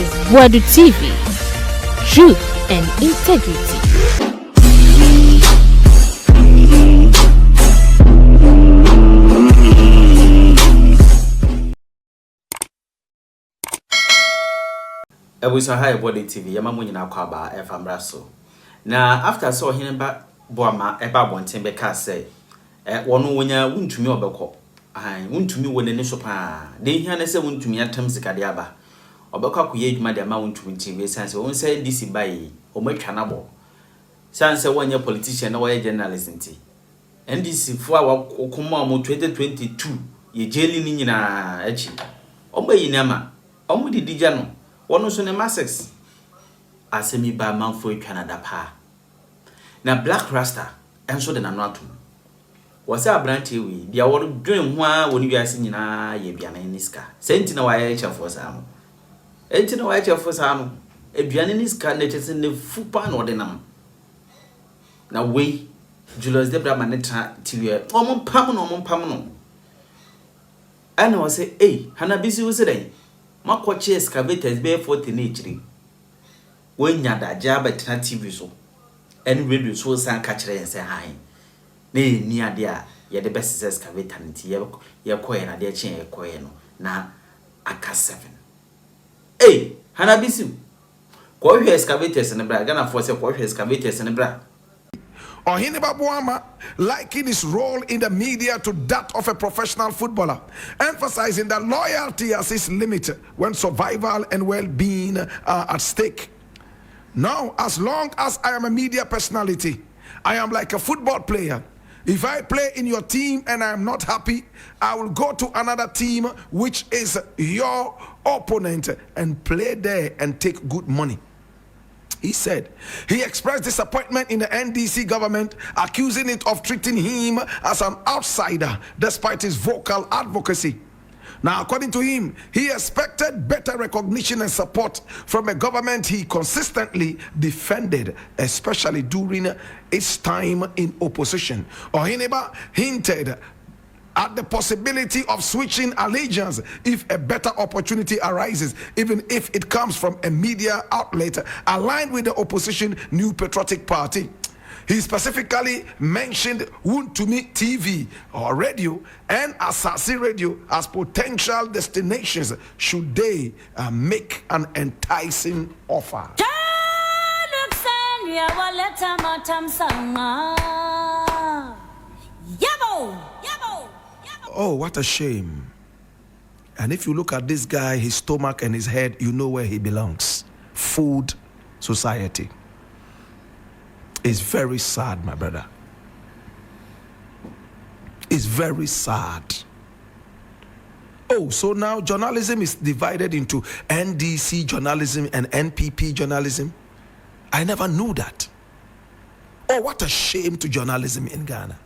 is Boadu TV. Truth and integrity. Ebusa high Boadu TV. Yama munyi na kwaba efamraso. Na after so Oheneba Boamah bonten beka say wono wonya wuntumi obekọ. Wuntumi wone ne so pa. De hia na se wuntumi atam sikade aba. Obekọ akoye adwuma de ma wuntumi TV sense won say DC bai o matwa na bo. Sense wonye politician na woye journalist nti. NDC fo a wakoma mo 2022 ye jeli ni nyina achi. Obayi nama. Omudidija no. Wono so ne masses. Asemi ba manfo Canada pa. Na Blakk Rast enso de nano atum. Wose abrante wi bia wo dwen ho a woni wiase nyina ye bia na niska. Senti na waye chefo sam. Enti na waye chefo sam. Eduane niska na chese ne fupa na ode nam. Na we Julius Debra maneta tiwe. Omon pam no. Ana wose Hannah Bissiw se den. Makwache excavators be 40 na echiri. Wenya da jaba tena TV so. En radio so san ka kire yense han. Na ni ade a ye de best excavator nti ye koye na de chen ye koye no na aka 7. Hannah Bissiw. Ko hwe excavators ne bra Ghana for se ko hwe excavators ne bra. Oheneba Boamah liking his role in the media to that of a professional footballer, emphasizing that loyalty has its limit when survival and well-being are at stake. Now, as long as I am a media personality, I am like a football player. If I play in your team and I am not happy, I will go to another team which is your opponent and play there and take good money. He said he expressed disappointment in the NDC government, accusing it of treating him as an outsider despite his vocal advocacy. Now, according to him, he expected better recognition and support from a government he consistently defended, especially during its time in opposition. Oheneba hinted at the possibility of switching allegiance if a better opportunity arises, even if it comes from a media outlet aligned with the opposition New Patriotic Party. He specifically mentioned Wuntumi TV or radio and Asasi Radio as potential destinations should they make an enticing offer. Oh, what a shame. And if you look at this guy, his stomach and his head, you know where he belongs. Food society. It's very sad, my brother. It's very sad. Oh, so now journalism is divided into NDC journalism and NPP journalism. I never knew that. Oh, what a shame to journalism in Ghana.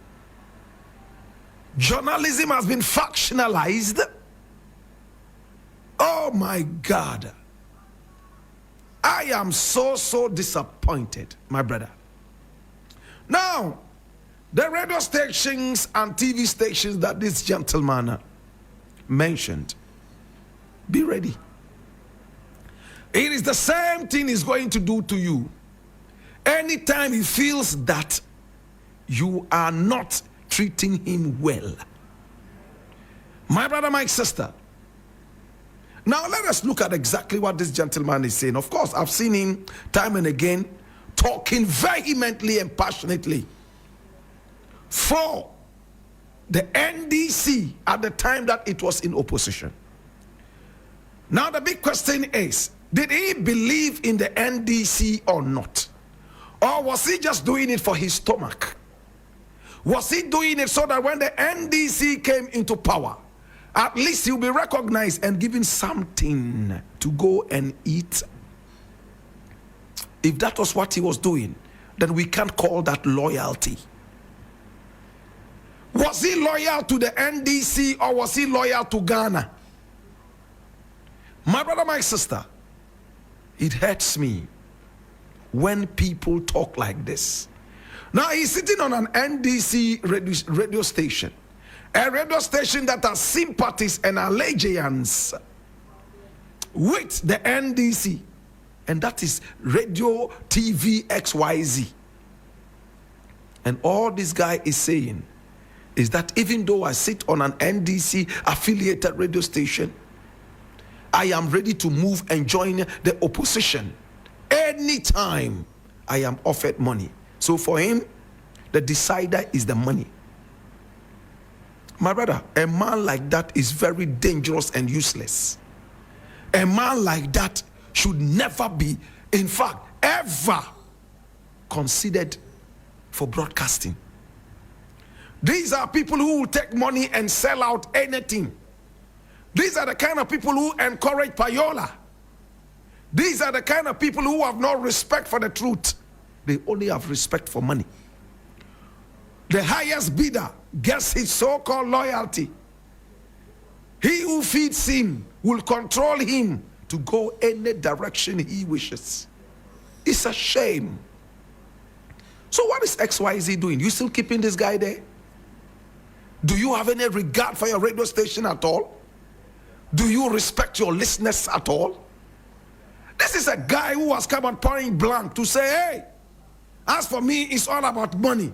Journalism has been factionalized. Oh my God. I am so disappointed, my brother. Now, the radio stations and TV stations that this gentleman mentioned, be ready. It is the same thing he's going to do to you. Anytime he feels that you are not treating him well. My brother, my sister. Now let us look at exactly what this gentleman is saying. Of course, I've seen him time and again talking vehemently and passionately for the NDC at the time that it was in opposition. Now the big question is, did he believe in the NDC or not? Or was he just doing it for his stomach? Was he doing it so that when the NDC came into power, at least he'll be recognized and given something to go and eat? If that was what he was doing, then we can't call that loyalty. Was he loyal to the NDC or was he loyal to Ghana? My brother, my sister, it hurts me when people talk like this. Now he's sitting on an NDC radio station, a radio station that has sympathies and allegiance with the NDC, and that is Radio TV XYZ. And all this guy is saying is that even though I sit on an NDC affiliated radio station, I am ready to move and join the opposition anytime I am offered money. So for him, the decider is the money. My brother, a man like that is very dangerous and useless. A man like that should never be, in fact, ever considered for broadcasting. These are people who will take money and sell out anything. These are the kind of people who encourage payola. These are the kind of people who have no respect for the truth. They only have respect for money. The highest bidder gets his so-called loyalty. He who feeds him will control him to go any direction he wishes. It's a shame. So what is XYZ doing? You still keeping this guy there? Do you have any regard for your radio station at all? Do you respect your listeners at all? This is a guy who has come out point blank to say, hey, as for me, it's all about money.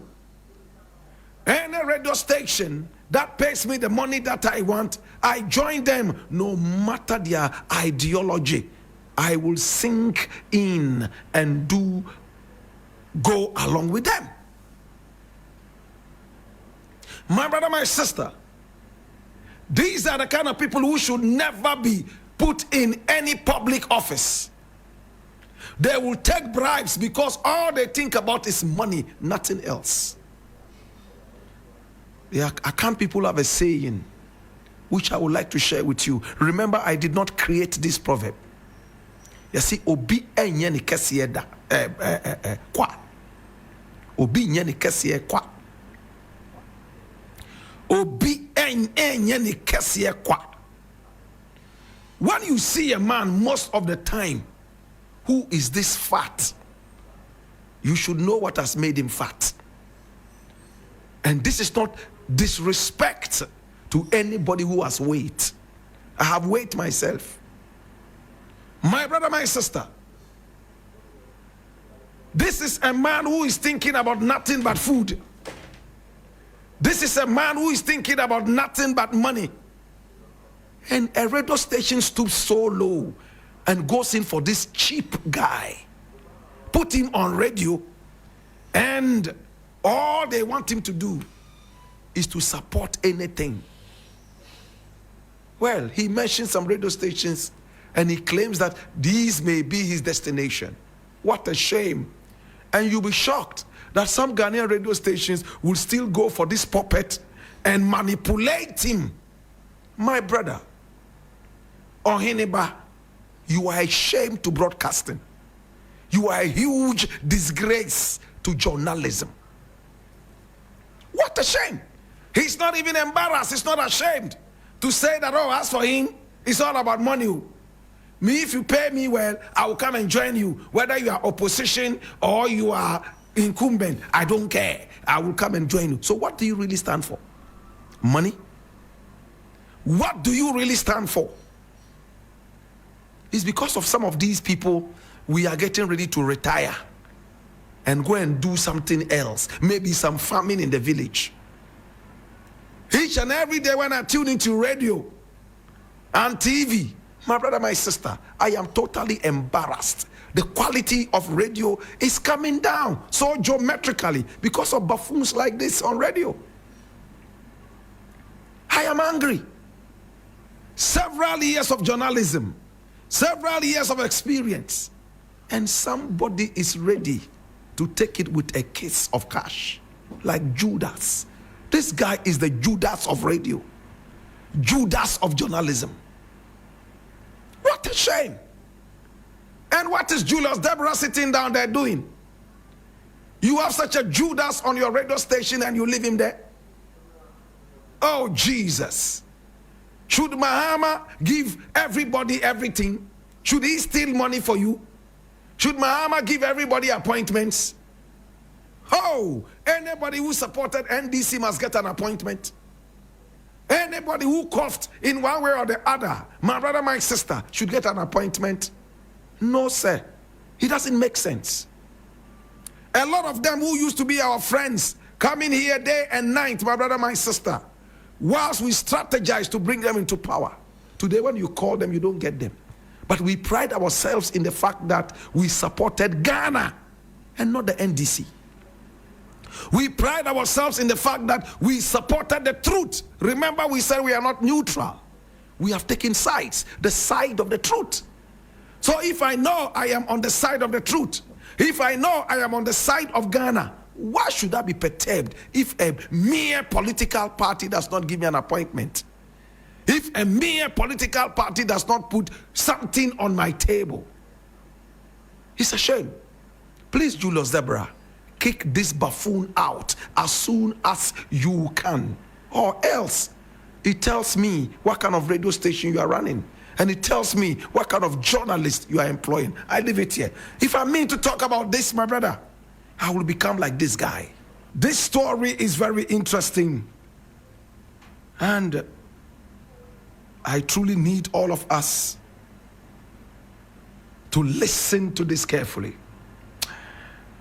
Any radio station that pays me the money that I want, I join them no matter their ideology. I will sink in and go along with them. My brother, my sister, these are the kind of people who should never be put in any public office. They will take bribes because all they think about is money, nothing else. Akan people have a saying which I would like to share with you. Remember, I did not create this proverb. You see, obi enye ni kesiye da kwa. Obi enye ni kesiye kwa. Obi enye ni kesiye kwa. When you see a man most of the time who is this fat, you should know what has made him fat. And this is not disrespect to anybody who has weight. I have weight myself. My brother, my sister, this is a man who is thinking about nothing but food. This is a man who is thinking about nothing but money. And a radio station stoops so low and goes in for this cheap guy. Put him on radio, and all they want him to do is to support anything. Well, he mentioned some radio stations and he claims that these may be his destination. What a shame. And you'll be shocked that some Ghanaian radio stations will still go for this puppet and manipulate him. My brother, Oheneba, you are a shame to broadcasting. You are a huge disgrace to journalism. What a shame. He's not even embarrassed. He's not ashamed to say that, oh, as for him, it's all about money. Me, if you pay me well, I will come and join you. Whether you are opposition or you are incumbent, I don't care. I will come and join you. So what do you really stand for? Money? What do you really stand for? It's because of some of these people we are getting ready to retire and go and do something else. Maybe some farming in the village. Each and every day when I tune into radio and TV, my brother, my sister, I am totally embarrassed. The quality of radio is coming down so geometrically because of buffoons like this on radio. I am angry. Several years of journalism, several years of experience, and somebody is ready to take it with a kiss of cash, like Judas. This guy is the Judas of radio, Judas of journalism. What a shame. And what is Julius Deborah sitting down there doing? You have such a Judas on your radio station and you leave him there? Oh, Jesus. Should Mahama give everybody everything? Should he steal money for you? Should Mahama give everybody appointments? Oh, anybody who supported NDC must get an appointment. Anybody who coughed in one way or the other, my brother, my sister, should get an appointment. No, sir. It doesn't make sense. A lot of them who used to be our friends coming here day and night, my brother, my sister, whilst we strategize to bring them into power. Today, when you call them, you don't get them. But we pride ourselves in the fact that we supported Ghana and not the NDC. We pride ourselves in the fact that we supported the truth. Remember, we said we are not neutral. We have taken sides, the side of the truth. So if I know I am on the side of the truth, if I know I am on the side of Ghana, why should I be perturbed if a mere political party does not give me an appointment? If a mere political party does not put something on my table? It's a shame. Please, Julius Zebra, kick this buffoon out as soon as you can. Or else, it tells me what kind of radio station you are running. And it tells me what kind of journalist you are employing. I leave it here. If I mean to talk about this, my brother, I will become like this guy. This story is very interesting. And I truly need all of us to listen to this carefully.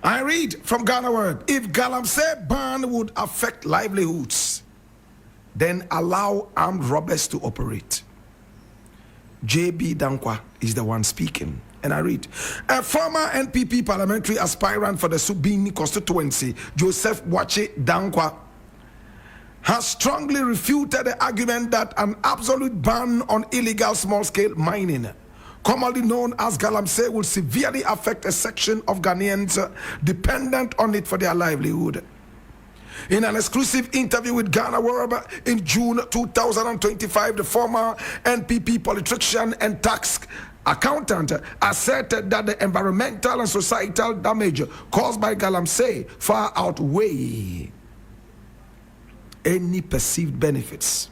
I read from Ghana Word. If Galamsey ban would affect livelihoods, then allow armed robbers to operate. J.B. Dankwa is the one speaking. And I read, a former NPP parliamentary aspirant for the Subini constituency, Joseph Wache Dankwa, has strongly refuted the argument that an absolute ban on illegal small-scale mining, commonly known as Galamsey, will severely affect a section of Ghanaians dependent on it for their livelihood. In an exclusive interview with Ghana World in June 2025, the former NPP politician and tax accountant asserted that the environmental and societal damage caused by Galamsey far outweigh any perceived benefits.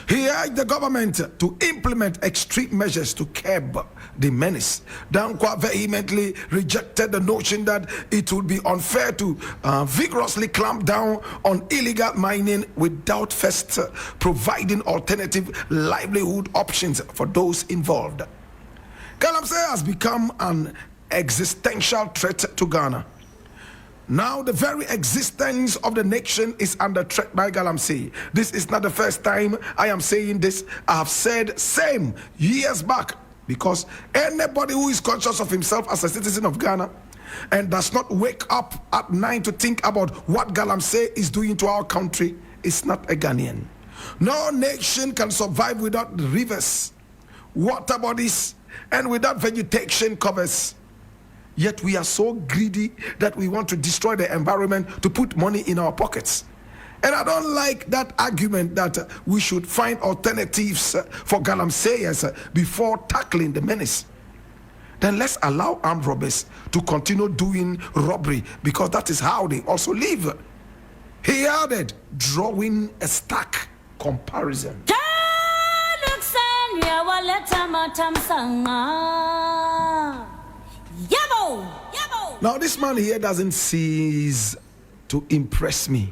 He urged the government to implement extreme measures to curb the menace. Dankwa vehemently rejected the notion that it would be unfair to vigorously clamp down on illegal mining without first providing alternative livelihood options for those involved. Galamsey has become an existential threat to Ghana. Now the very existence of the nation is under threat by Galamsey. This is not the first time I am saying this. I have said same years back, because anybody who is conscious of himself as a citizen of Ghana and does not wake up at night to think about what Galamsey is doing to our country is not a Ghanaian. No nation can survive without rivers, water bodies, and without vegetation covers. Yet we are so greedy that we want to destroy the environment to put money in our pockets. And I don't like that argument that we should find alternatives for Galamseyers before tackling the menace. Then let's allow armed robbers to continue doing robbery, because that is how they also live. He added, drawing a stark comparison. Now this man here doesn't cease to impress me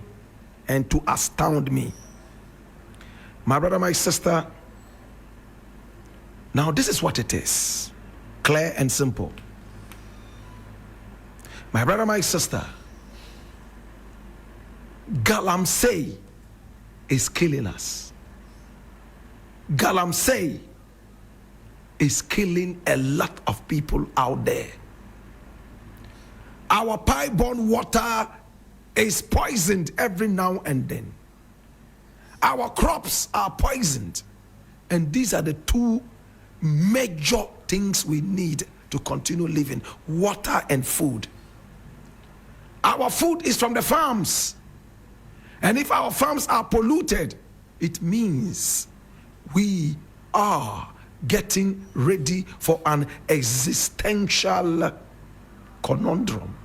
and to astound me. My brother, my sister, now this is what it is. Clear and simple. My brother, my sister, Galamsey is killing us. Galamsey is killing a lot of people out there. Our pipe-borne water is poisoned every now and then. Our crops are poisoned. And these are the two major things we need to continue living: water and food. Our food is from the farms. And if our farms are polluted, it means we are getting ready for an existential conundrum.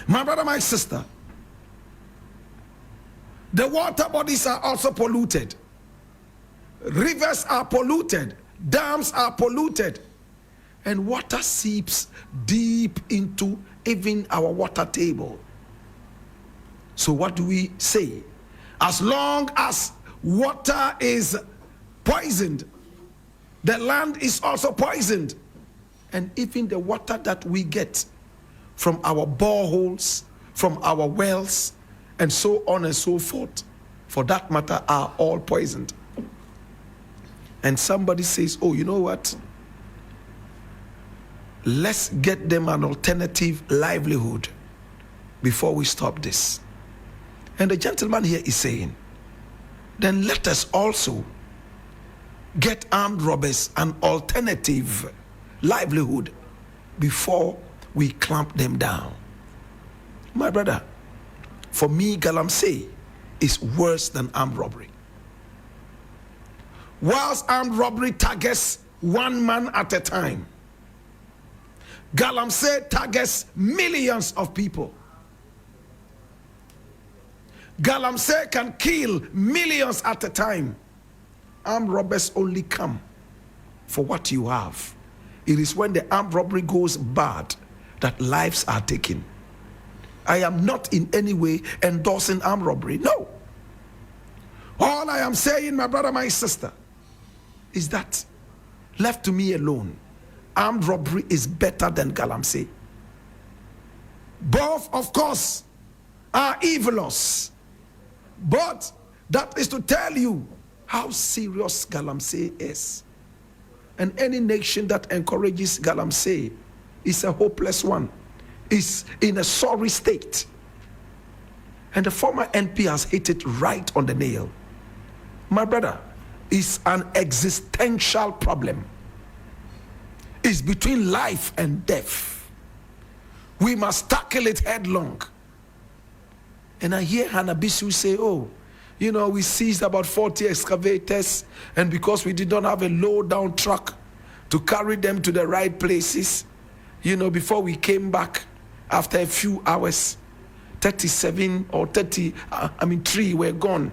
My brother, my sister, the water bodies are also polluted. Rivers are polluted. Dams are polluted. And water seeps deep into even our water table. So what do we say? As long as water is poisoned, the land is also poisoned. And even the water that we get from our boreholes, from our wells, and so on and so forth, for that matter, are all poisoned. And somebody says, oh, you know what? Let's get them an alternative livelihood before we stop this. And the gentleman here is saying, then let us also get armed robbers an alternative livelihood before we clamp them down. My brother, for me, galamsey is worse than armed robbery. Whilst armed robbery targets one man at a time, galamsey targets millions of people. Galamsey can kill millions at a time. Armed robbers only come for what you have. It is when the armed robbery goes bad that lives are taken. I am not in any way endorsing armed robbery. No. All I am saying, my brother, my sister, is that left to me alone, armed robbery is better than galamsey. Both, of course, are evilous. But that is to tell you how serious galamsey is. And any nation that encourages galamsey is a hopeless one, is in a sorry state. And the former NP has hit it right on the nail. My brother, it's an existential problem. It's between life and death. We must tackle it headlong. And I hear Hannah Bissiw say, oh, you know, we seized about 40 excavators, and because we did not have a low-down truck to carry them to the right places, you know, before we came back after a few hours, 37 or 3 were gone,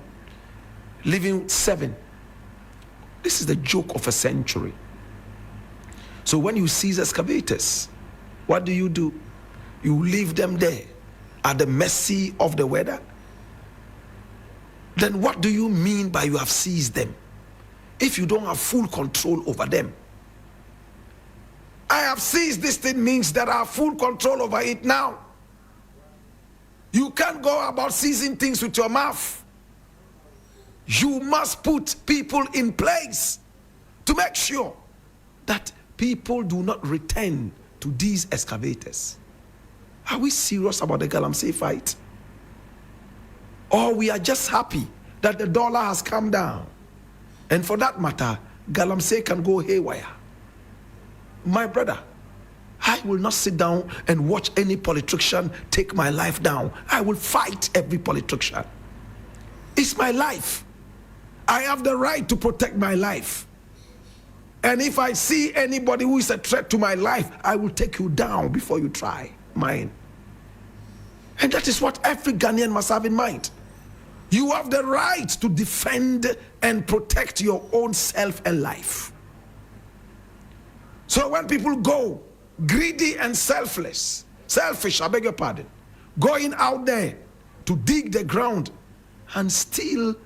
leaving 7. This is the joke of a century. So when you seize excavators, what do? You leave them there at the mercy of the weather? Then what do you mean by you have seized them if you don't have full control over them? I have seized this thing means that I have full control over it now. You can't go about seizing things with your mouth. You must put people in place to make sure that people do not return to these excavators. Are we serious about the galamsey fight? Or we are just happy that the dollar has come down? And for that matter, galamsey can go haywire. My brother, I will not sit down and watch any politician take my life down. I will fight every politician. It's my life. I have the right to protect my life. And if I see anybody who is a threat to my life, I will take you down before you try mine. And that is what every Ghanaian must have in mind. You have the right to defend and protect your own self and life. So when people go greedy and selfish, I beg your pardon, going out there to dig the ground and steal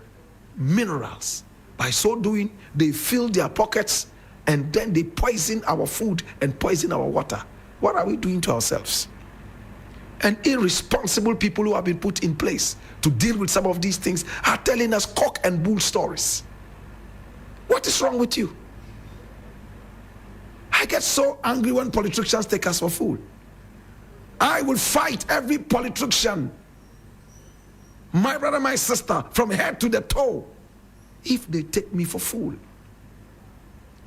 minerals, by so doing, they fill their pockets and then they poison our food and poison our water. What are we doing to ourselves? And irresponsible people who have been put in place to deal with some of these things are telling us cock and bull stories. What is wrong with you? I get so angry when politicians take us for fool. I will fight every politician, my brother, my sister, from head to the toe, if they take me for fool.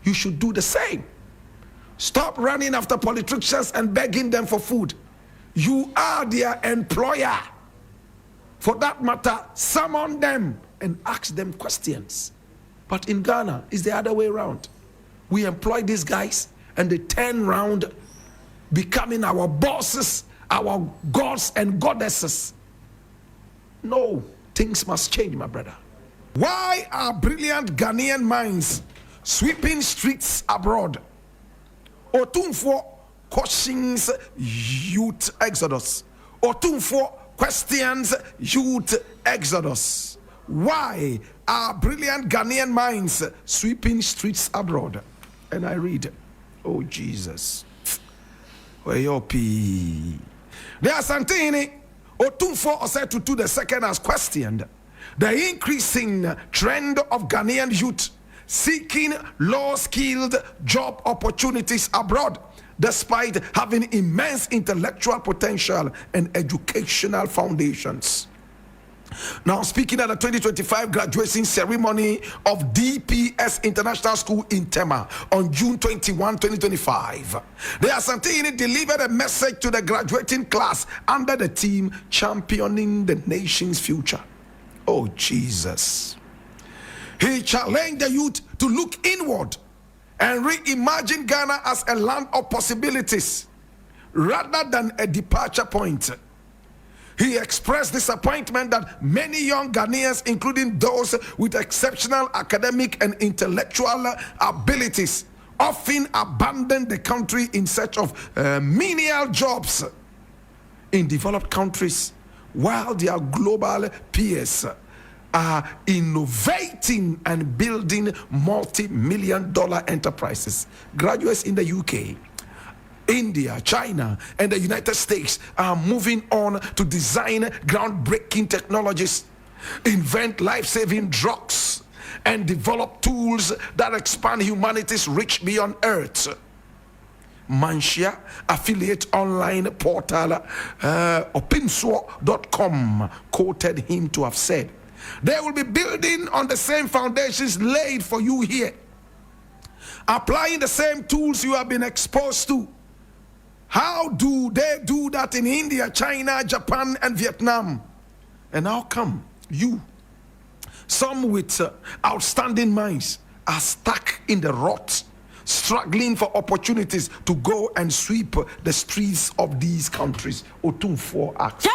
You should do the same. Stop running after politicians and begging them for food. You are their employer. For that matter, summon them and ask them questions. But in Ghana, it's the other way around. We employ these guys and they turn around becoming our bosses, our gods and goddesses. No, things must change, my brother. Why are brilliant Ghanaian minds sweeping streets abroad? Otumfo cautions youth exodus. Otumfo questions youth exodus. Why are brilliant Ghanaian minds sweeping streets abroad? And I read, oh Jesus, where your pee? There are Santini, Otumfo Osetutu the second has questioned the increasing trend of Ghanaian youth seeking low-skilled job opportunities abroad, despite having immense intellectual potential and educational foundations. Now, speaking at the 2025 graduation ceremony of DPS International School in Tema on June 21, 2025, the Asantini delivered a message to the graduating class under the theme Championing the Nation's Future. Oh, Jesus. He challenged the youth to look inward and reimagine Ghana as a land of possibilities rather than a departure point. He expressed disappointment that many young Ghanaians, including those with exceptional academic and intellectual abilities, often abandon the country in search of menial jobs in developed countries, while their global peers are innovating and building multi-million-dollar enterprises. Graduates in the UK, India, China, and the United States are moving on to design groundbreaking technologies, invent life-saving drugs, and develop tools that expand humanity's reach beyond Earth. Manshia affiliate online portal opinsuo.com quoted him to have said, "They will be building on the same foundations laid for you here, applying the same tools you have been exposed to. How do they do that in India, China, Japan, and Vietnam? And how come you, some with outstanding minds, are stuck in the rut, struggling for opportunities to go and sweep the streets of these countries?" Otumfo asked.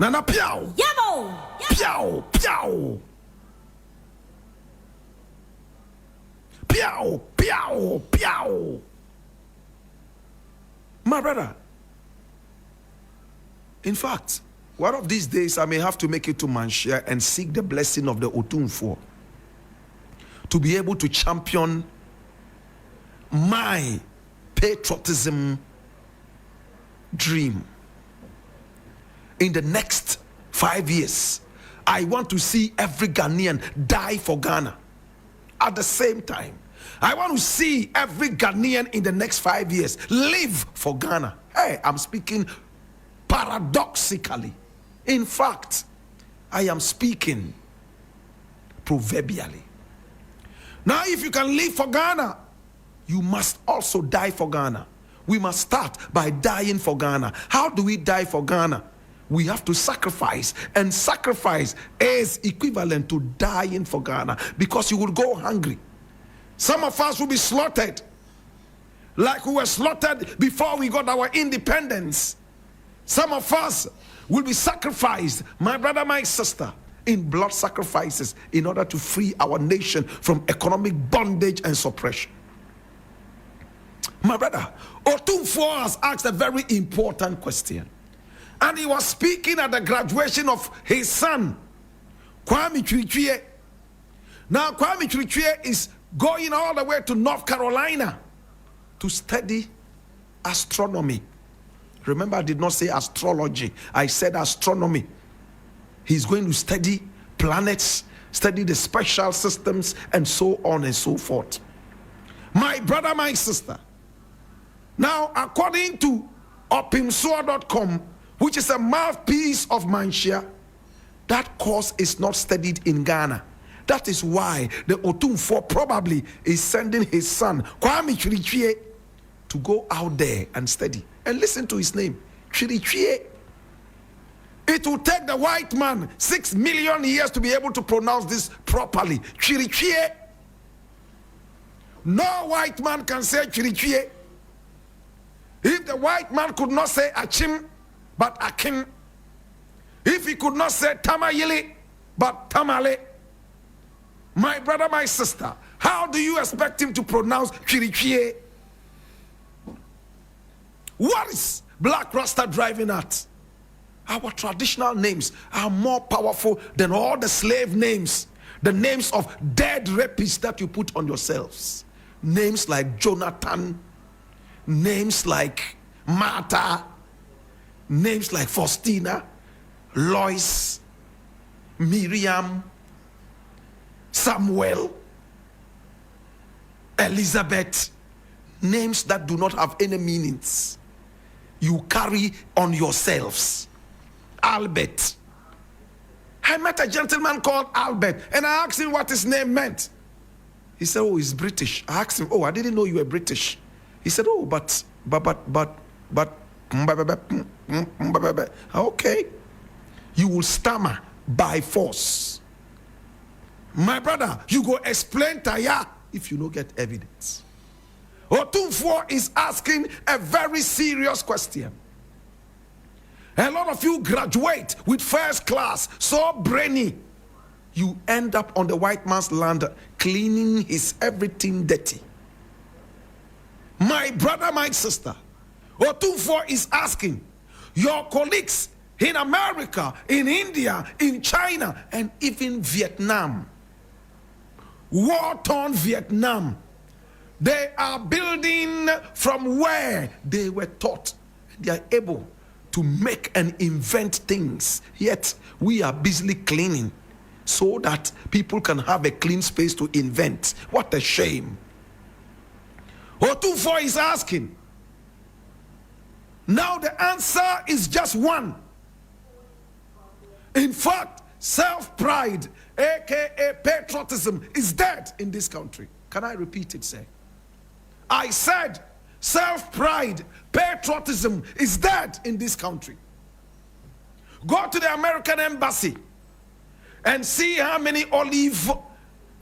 Nana Piao. Yabo. Piao. Piao. Piao. Piao. Piao. My brother, in fact, one of these days I may have to make it to Manshia and seek the blessing of the Otumfo to be able to champion my patriotism dream. In the next 5 years, I want to see every Ghanaian die for Ghana. At the same time, I want to see every Ghanaian in the next 5 years live for Ghana. Hey, I'm speaking paradoxically. In fact, I am speaking proverbially. Now, if you can live for Ghana, you must also die for Ghana. We must start by dying for Ghana. How do we die for Ghana? We have to sacrifice, and sacrifice is equivalent to dying for Ghana, because you will go hungry. Some of us will be slaughtered like we were slaughtered before we got our independence. Some of us will be sacrificed, my brother, my sister, in blood sacrifices in order to free our nation from economic bondage and suppression. My brother, Otumfo has asked a very important question. And he was speaking at the graduation of his son, Kwame Chirichie. Now, Kwame Chirichie is going all the way to North Carolina to study astronomy. Remember, I did not say astrology. I said astronomy. He's going to study planets, study the special systems, and so on and so forth. My brother, my sister. Now, according to opimsoa.com, which is a mouthpiece of Manshia, that course is not studied in Ghana. That is why the Otumfo probably is sending his son, Kwame Chirichie, to go out there and study. And listen to his name, Chirichie. It will take the white man 6 million years to be able to pronounce this properly. Chirichie. No white man can say Chirichie. If the white man could not say Achim, but Akim. If he could not say Tamayili, but Tamale. My brother, my sister, how do you expect him to pronounce Chirichie? What is Blakk Rast driving at. Our traditional names are more powerful than all the slave names, the names of dead rapists that you put on yourselves. Names like Jonathan, names like Martha, names like Faustina, Lois, Miriam, Samuel, Elizabeth, names that do not have any meanings. You carry on yourselves. Albert. I met a gentleman called Albert, and I asked him what his name meant. He said, oh, he's British. I asked him, oh, I didn't know you were British. He said, oh, but, okay. You will stammer by force. My brother, you go explain Taya if you don't get evidence. Otumfuo is asking a very serious question. A lot of you graduate with first class, so brainy. You end up on the white man's land cleaning his everything dirty. My brother, my sister, Otumfuo is asking your colleagues in America, in India, in China, and even Vietnam, war-torn Vietnam, they are building from where they were taught. They are able to make and invent things, yet we are busily cleaning so that people can have a clean space to invent. What a shame. Otumfuo is asking. Now the answer is just one. In fact, self-pride, aka patriotism, is dead in this country. Can I repeat it, sir? I said self-pride, patriotism is dead in this country. Go to the American embassy and see how many olive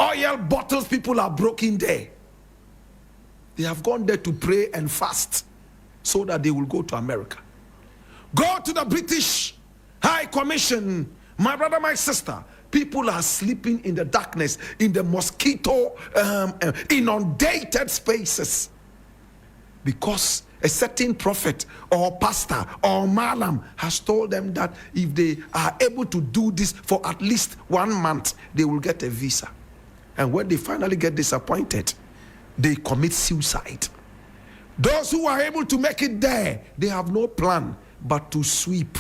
oil bottles people are broken there. They have gone there to pray and fast so that they will go to America. Go to the British High Commission, my brother, my sister. People are sleeping in the darkness, in the mosquito inundated spaces, because a certain prophet or pastor or malam has told them that if they are able to do this for at least 1 month, they will get a visa. And when they finally get disappointed, they commit suicide. Those who are able to make it there, they have no plan but to sweep.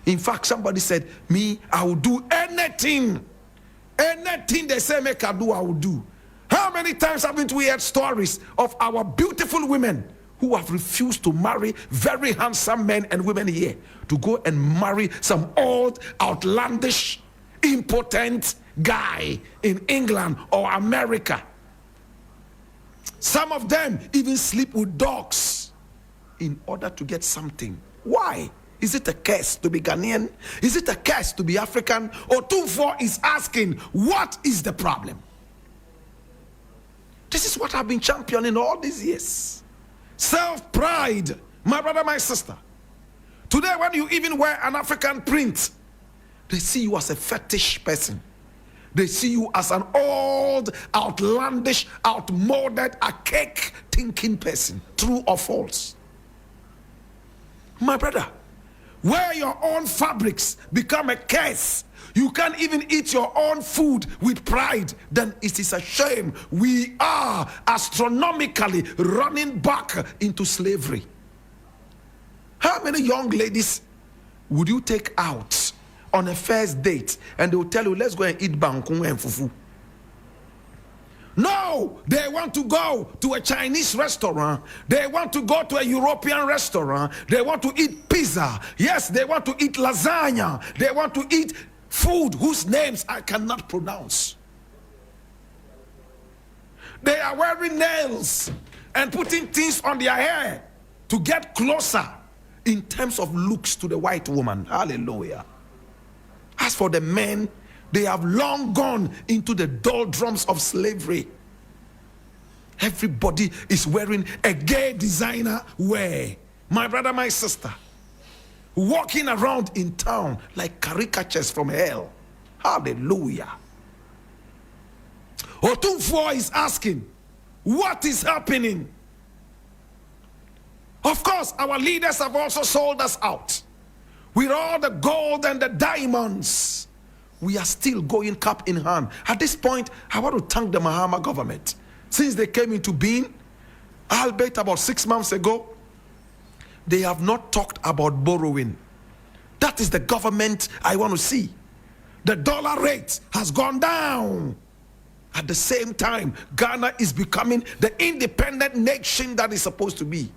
In fact, somebody said, me, I will do anything. Anything they say make I do, I will do. How many times haven't we heard stories of our beautiful women who have refused to marry very handsome men and women here, to go and marry some old, outlandish, impotent guy in England or America? Some of them even sleep with dogs in order to get something. Why? Is it a curse to be Ghanaian? Is it a curse to be African? Otumfuo is asking, what is the problem? This is what I've been championing all these years. Self-pride, my brother, my sister. Today, when you even wear an African print, they see you as a fetish person. They see you as an old, outlandish, outmoded, archaic thinking person. True or false? My brother, where your own fabrics become a curse, you can't even eat your own food with pride, then it is a shame. We are astronomically running back into slavery. How many young ladies would you take out on a first date and they will tell you, let's go and eat bangkong and fufu? No, they want to go to a Chinese restaurant. They want to go to a European restaurant. They want to eat pizza. Yes, they want to eat lasagna. They want to eat food whose names I cannot pronounce. They are wearing nails and putting things on their hair to get closer in terms of looks to the white woman. Hallelujah. As for the men, they have long gone into the doldrums of slavery. Everybody is wearing a gay designer wear. My brother, my sister, walking around in town like caricatures from hell. Hallelujah. Otumfuo is asking, what is happening? Of course, our leaders have also sold us out. With all the gold and the diamonds, we are still going cap in hand. At this point, I want to thank the Mahama government. Since they came into being, albeit about 6 months ago, they have not talked about borrowing. That is the government I want to see. The dollar rate has gone down. At the same time, Ghana is becoming the independent nation that is supposed to be.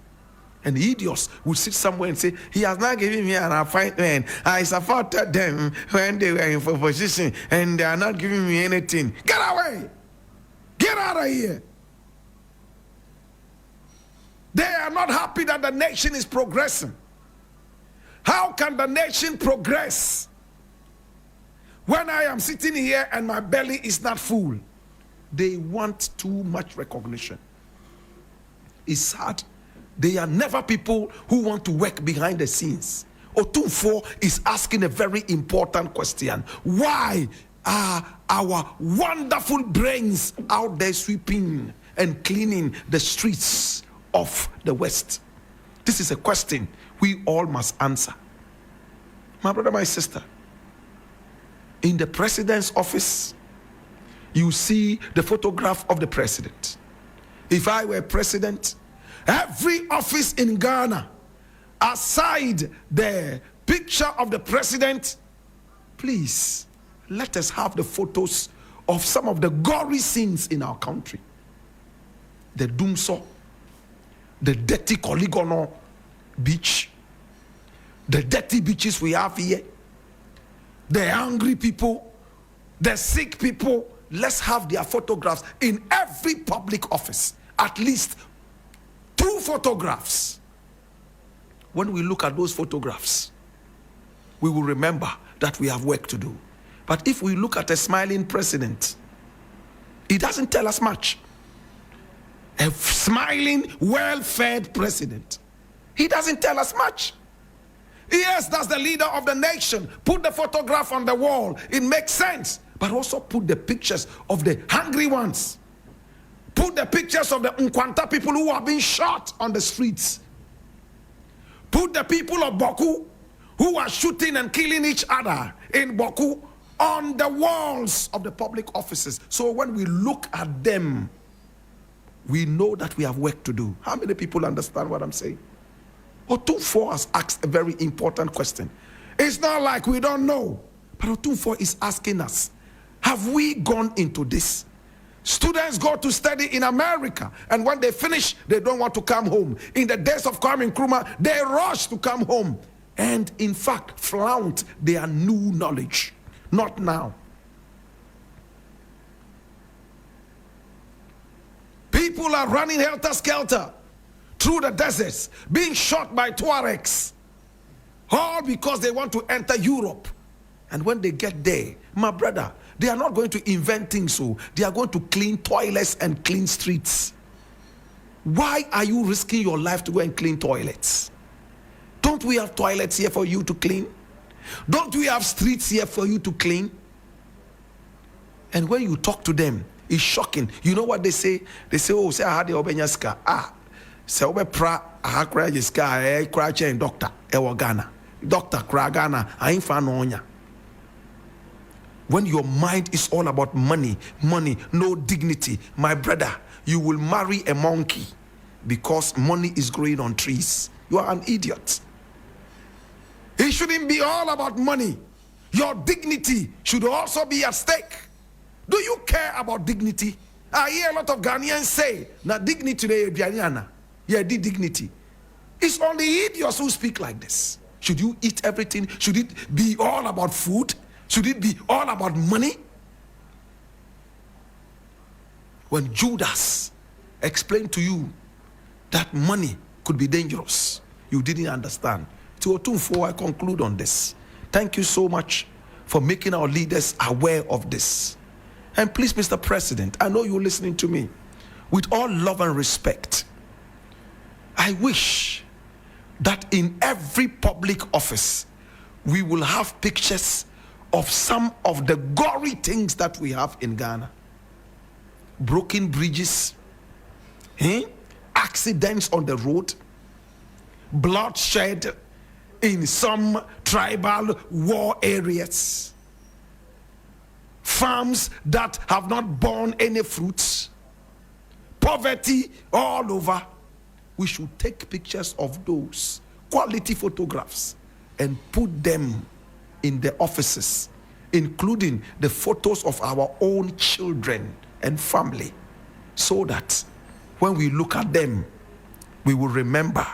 And the idiots will sit somewhere and say, he has not given me an appointment. I supported them when they were in position and they are not giving me anything. Get away! Get out of here! They are not happy that the nation is progressing. How can the nation progress when I am sitting here and my belly is not full? They want too much recognition. It's sad. They are never people who want to work behind the scenes. Otunfo is asking a very important question. Why are our wonderful brains out there sweeping and cleaning the streets of the West? This is a question we all must answer. My brother, my sister, in the president's office, you see the photograph of the president. If I were president, every office in Ghana, aside the picture of the president, please let us have the photos of some of the gory scenes in our country. The Dumso, the dirty Coligono beach, the dirty beaches we have here, the hungry people, the sick people. Let's have their photographs in every public office, at least 2 photographs. When we look at those photographs, we will remember that we have work to do. But if we look at a smiling president, it doesn't tell us much. A smiling, well-fed president, he doesn't tell us much. Yes, that's the leader of the nation. Put the photograph on the wall. It makes sense. But also put the pictures of the hungry ones. Put the pictures of the Nkwanta people who are being shot on the streets. Put the people of Boku who are shooting and killing each other in Boku on the walls of the public offices. So when we look at them, we know that we have work to do. How many people understand what I'm saying? Otunfo has asked a very important question. It's not like we don't know, but Otunfo is asking us, have we gone into this? Students go to study in America, and when they finish, they don't want to come home. In the days of Kwame Nkrumah, they rush to come home and, in fact, flaunt their new knowledge. Not now. People are running helter-skelter through the deserts, being shot by Tuaregs, all because they want to enter Europe. And when they get there, my brother, they are not going to invent things, so they are going to clean toilets and clean streets. Why are you risking your life to go and clean toilets? Don't we have toilets here for you to clean? Don't we have streets here for you to clean? And when you talk to them, it's shocking. You know what they say? They say, oh, say I had the obenyaska. Say obe pra ahakra jiska kra chen doctor ewo Ghana. Doctor kra Ghana ayin fa no onya. When your mind is all about money, no dignity, my brother, you will marry a monkey because money is growing on trees. You are an idiot. It shouldn't be all about money. Your dignity should also be at stake. Do you care about dignity? I hear a lot of Ghanaians say, na dignity de Bianyana. Yeah, the dignity. It's only idiots who speak like this. Should you eat everything? Should it be all about food? Should it be all about money? When Judas explained to you that money could be dangerous, you didn't understand. To Otunfo, I conclude on this. Thank you so much for making our leaders aware of this. And please, Mr. President, I know you're listening to me. With all love and respect, I wish that in every public office, we will have pictures of some of the gory things that we have in Ghana. Broken bridges, accidents on the road, bloodshed in some tribal war areas, farms that have not borne any fruits, poverty all over. We should take pictures of those quality photographs and put them in the offices, including the photos of our own children and family, so that when we look at them, we will remember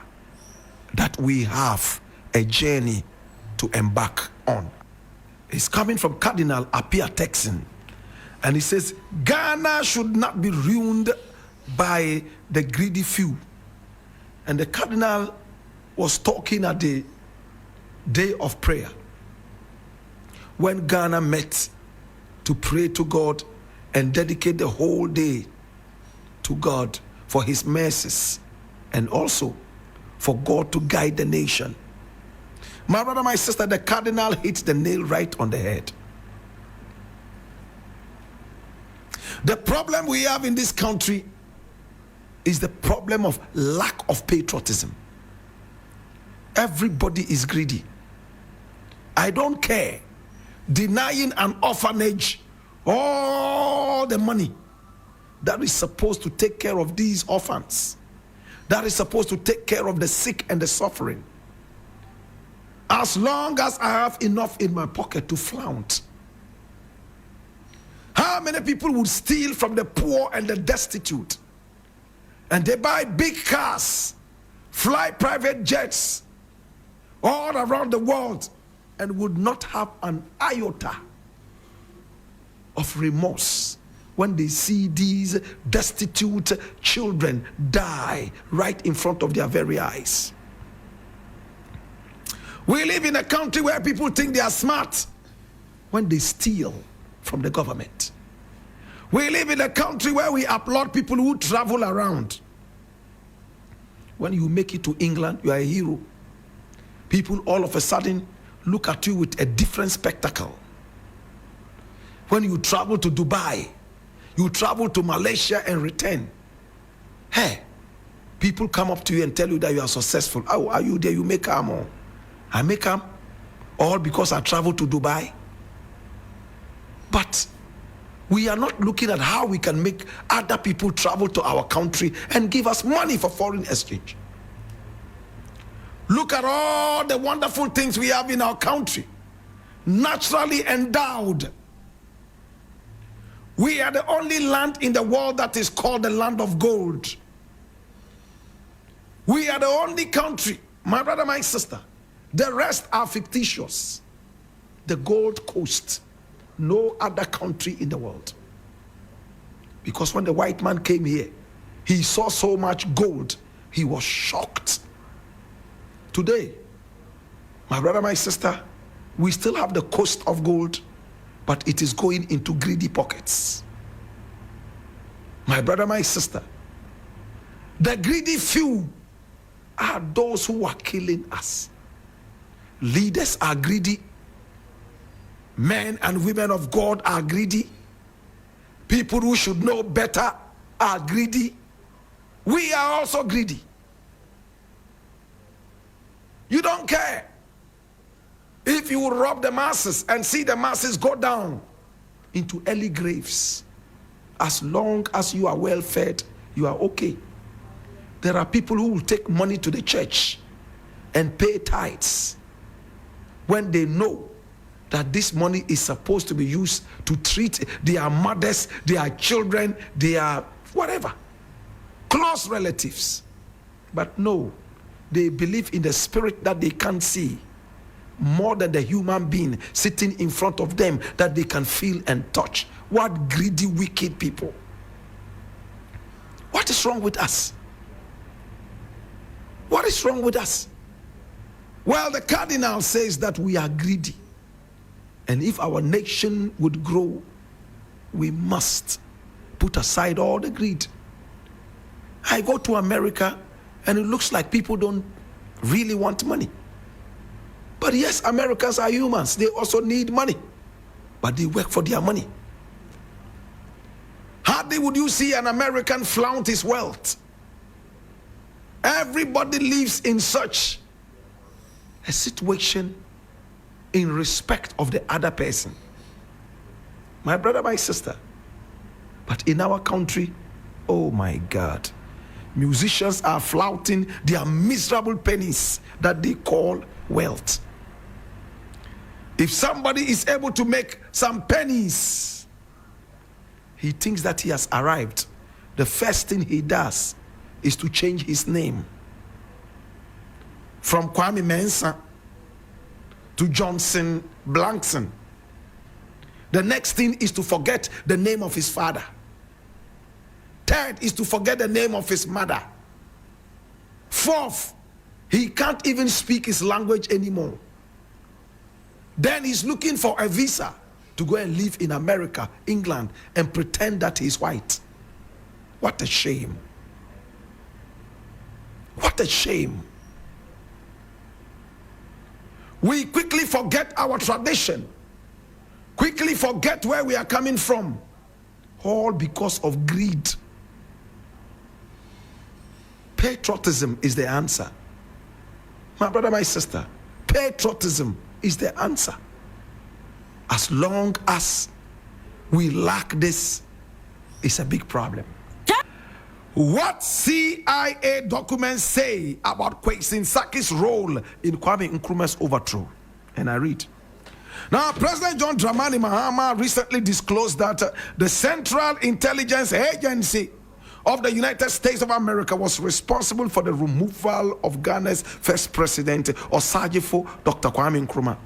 that we have a journey to embark on. It's coming from Cardinal Apia Texan, and he says, Ghana should not be ruined by the greedy few. And the Cardinal was talking at the day of prayer, when Ghana met to pray to God and dedicate the whole day to God for his mercies and also for God to guide the nation. My brother, my sister, the Cardinal hit the nail right on the head. The problem we have in this country is the problem of lack of patriotism. Everybody is greedy. I don't care. Denying an orphanage all the money that is supposed to take care of these orphans, that is supposed to take care of the sick and the suffering. As long as I have enough in my pocket to flaunt. How many people would steal from the poor and the destitute? And they buy big cars, fly private jets all around the world, and would not have an iota of remorse when they see these destitute children die right in front of their very eyes. We live in a country where people think they are smart when they steal from the government. We live in a country where we applaud people who travel around. When you make it to England, you are a hero. People all of a sudden look at you with a different spectacle. When you travel to Dubai, you travel to Malaysia and return, hey, people come up to you and tell you that you are successful. How are you there? You make arm. I make arm, all because I travel to Dubai. But we are not looking at how we can make other people travel to our country and give us money for foreign exchange. Look at all the wonderful things we have in our country, naturally endowed. We are the only land in the world that is called the land of gold. We are the only country, my brother, my sister. The rest are fictitious. The Gold Coast, no other country in the world. Because when the white man came here, he saw so much gold, he was shocked. Today, my brother, my sister, we still have the coast of gold, but it is going into greedy pockets. My brother, my sister, the greedy few are those who are killing us. Leaders are greedy. Men and women of God are greedy. People who should know better are greedy. We are also greedy. You don't care if you rob the masses and see the masses go down into early graves. As long as you are well fed, you are okay. There are people who will take money to the church and pay tithes when they know that this money is supposed to be used to treat their mothers, their children, their whatever, close relatives. But no, they believe in the spirit that they can't see more than the human being sitting in front of them that they can feel and touch. What greedy, wicked people. What is wrong with us? What is wrong with us? Well, the cardinal says that we are greedy. And if our nation would grow, we must put aside all the greed. I go to America and it looks like people don't really want money. But yes, Americans are humans. They also need money. But they work for their money. Hardly would you see an American flaunt his wealth. Everybody lives in such a situation in respect of the other person. My brother, my sister. But in our country, oh my God, musicians are flouting their miserable pennies that they call wealth. If somebody is able to make some pennies, he thinks that he has arrived. The first thing he does is to change his name from Kwame Mensah to Johnson Blankson. The next thing is to forget the name of his father. Third is to forget the name of his mother. Fourth, he can't even speak his language anymore. Then he's looking for a visa to go and live in America, England, and pretend that he's white. What a shame. What a shame. We quickly forget our tradition, quickly forget where we are coming from, all because of greed. Patriotism is the answer. My brother, my sister, patriotism is the answer. As long as we lack this, it's a big problem. What CIA documents say about Kwesi Nsaki's role in Kwame Nkrumah's overthrow? And I read. Now, President John Dramani Mahama recently disclosed that the Central Intelligence Agency of the United States of America was responsible for the removal of Ghana's first president, Osajifo Dr. Kwame Nkrumah.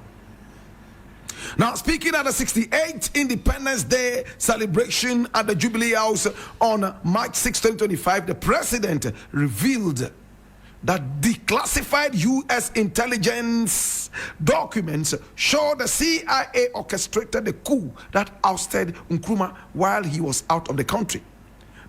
Now, speaking at the 68th Independence Day celebration at the Jubilee House on March 6, 2025, the president revealed that declassified U.S. intelligence documents show the CIA orchestrated the coup that ousted Nkrumah while he was out of the country.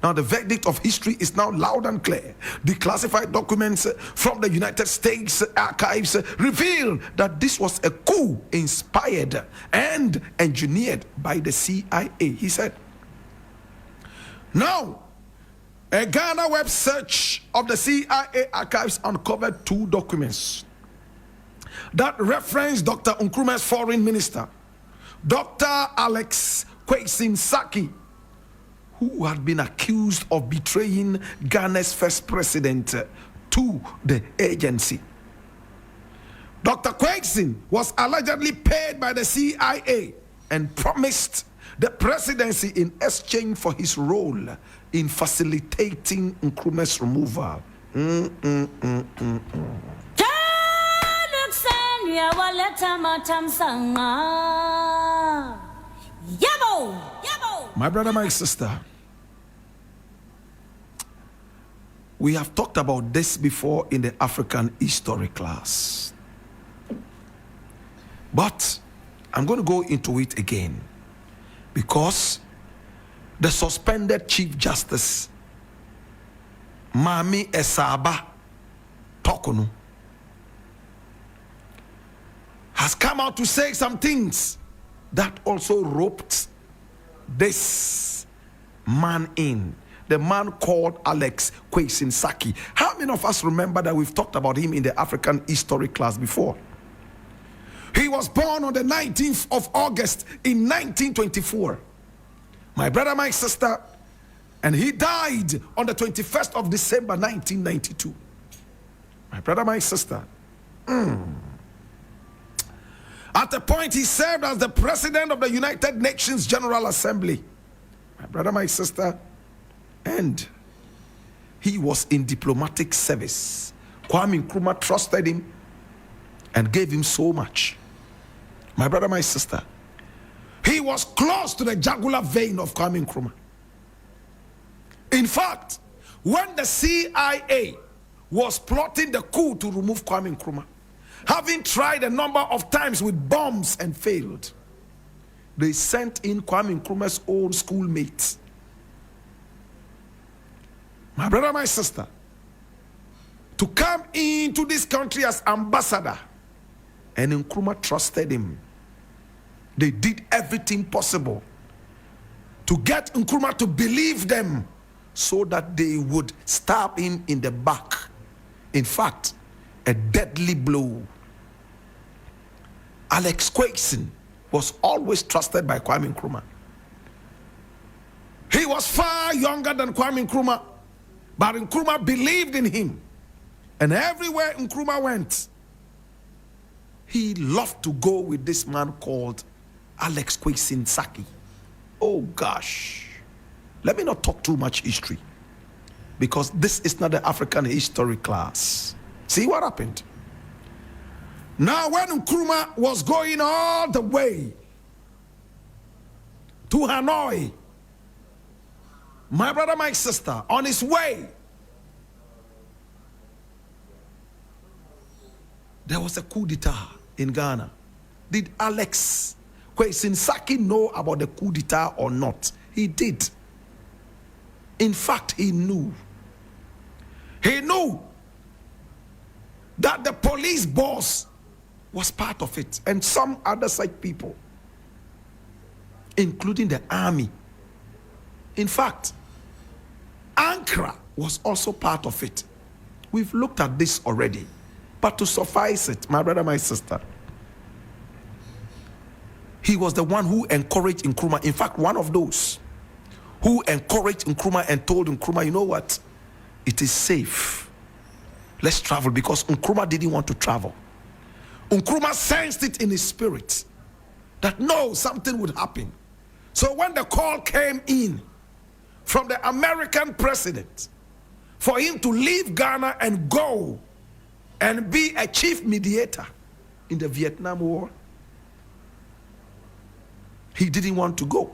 Now, the verdict of history is now loud and clear. Declassified documents from the United States archives reveal that this was a coup inspired and engineered by the CIA, he said. Now, a Ghana web search of the CIA archives uncovered 2 documents that reference Dr. Nkrumah's foreign minister, Dr. Alex Kwesi Nsaki, who had been accused of betraying Ghana's first president to the agency. Dr. Kwesi was allegedly paid by the CIA and promised the presidency in exchange for his role in facilitating Nkrumah's removal. My brother, my sister, we have talked about this before in the African history class. But I'm going to go into it again because the suspended Chief Justice, Mami Esaba Tokunu, has come out to say some things that also roped this man in, the man called Alex Kwesi Nsaki. How many of us remember that we've talked about him in the African history class before? He was born on the 19th of August in 1924. My brother, my sister, and he died on the 21st of December 1992. My brother, my sister. At a point, he served as the president of the United Nations General Assembly. My brother, my sister, and he was in diplomatic service. Kwame Nkrumah trusted him and gave him so much. My brother, my sister, he was close to the jugular vein of Kwame Nkrumah. In fact, when the CIA was plotting the coup to remove Kwame Nkrumah, having tried a number of times with bombs and failed, they sent in Kwame Nkrumah's old schoolmates. My brother, my sister, to come into this country as ambassador, and Nkrumah trusted him. They did everything possible to get Nkrumah to believe them so that they would stab him in the back In fact, a deadly blow. Alex Kwesi was always trusted by Kwame Nkrumah. He was far younger than Kwame Nkrumah, but Nkrumah believed in him. And everywhere Nkrumah went, he loved to go with this man called Alex Kwesi Saki. Oh gosh. Let me not talk too much history, because this is not the African history class. See what happened? Now when Nkrumah was going all the way to Hanoi, my brother, my sister, on his way, there was a coup d'etat in Ghana. Did Alex Kwesi Saki know about the coup d'etat or not? He did. In fact, he knew. He knew that the police boss was part of it, and some other such people, including the army. In fact, Ankara was also part of it. We've looked at this already. But to suffice it, my brother, my sister, he was the one who encouraged Nkrumah. In fact, one of those who encouraged Nkrumah and told Nkrumah, you know what? It is safe. Let's travel, because Nkrumah didn't want to travel. Nkrumah sensed it in his spirit that no, something would happen. So when the call came in from the American president for him to leave Ghana and go and be a chief mediator in the Vietnam War, he didn't want to go.